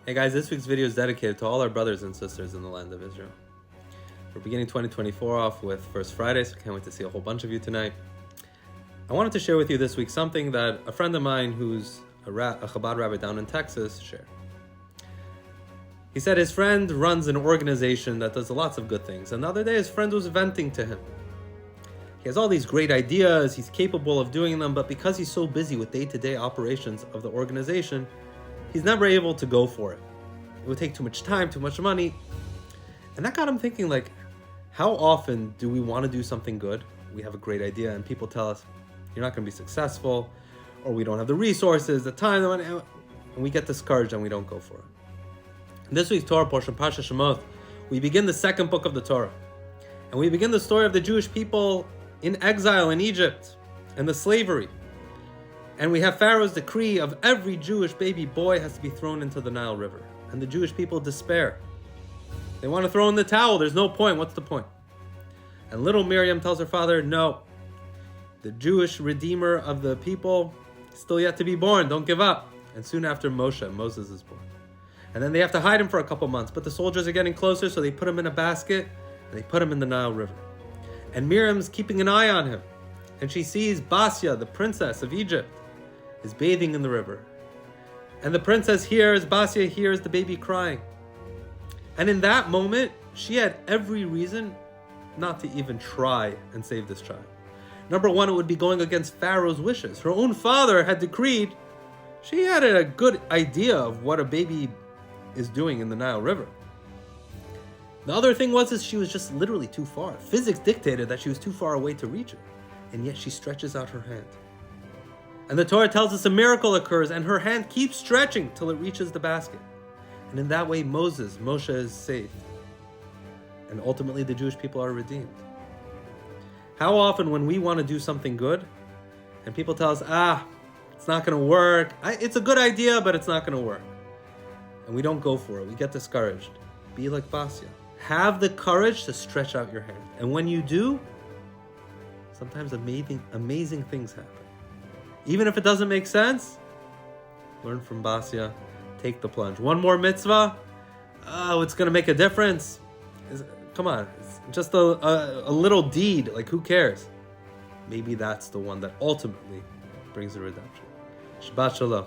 Hey guys, this week's video is dedicated to all our brothers and sisters in the land of Israel. We're beginning 2024 off with First Friday, so I can't wait to see a whole bunch of you tonight. I wanted to share with you this week something that a friend of mine who's a Chabad rabbi down in Texas shared. He said his friend runs an organization that does lots of good things, and the other day his friend was venting to him. He has all these great ideas, he's capable of doing them, but because he's so busy with day-to-day operations of the organization, he's never able to go for it. It would take too much time, too much money. And that got him thinking, like, how often do we want to do something good? We have a great idea and people tell us, you're not going to be successful, or we don't have the resources, the time, the money, and we get discouraged and we don't go for it. In this week's Torah portion, Parsha Shemot, we begin the second book of the Torah. And we begin the story of the Jewish people in exile in Egypt and the slavery. And we have Pharaoh's decree of every Jewish baby boy has to be thrown into the Nile River. And the Jewish people despair. They want to throw in the towel. There's no point. What's the point? And little Miriam tells her father, no. The Jewish redeemer of the people is still yet to be born. Don't give up. And soon after Moses is born. And then they have to hide him for a couple months. But the soldiers are getting closer, so they put him in a basket and they put him in the Nile River. And Miriam's keeping an eye on him. And she sees Basya, the princess of Egypt, is bathing in the river. And the princess hears, Basya hears the baby crying. And in that moment, she had every reason not to even try and save this child. Number one, it would be going against Pharaoh's wishes. Her own father had decreed, she had a good idea of what a baby is doing in the Nile River. The other thing was she was just literally too far. Physics dictated that she was too far away to reach her. And yet she stretches out her hand. And the Torah tells us a miracle occurs and her hand keeps stretching till it reaches the basket. And in that way, Moshe is saved. And ultimately, the Jewish people are redeemed. How often when we want to do something good and people tell us, it's not going to work. It's a good idea, but it's not going to work. And we don't go for it. We get discouraged. Be like Basya. Have the courage to stretch out your hand. And when you do, sometimes amazing things happen. Even if it doesn't make sense, learn from Basya, take the plunge. One more mitzvah, it's going to make a difference. Come on, it's just a little deed, like who cares? Maybe that's the one that ultimately brings the redemption. Shabbat Shalom.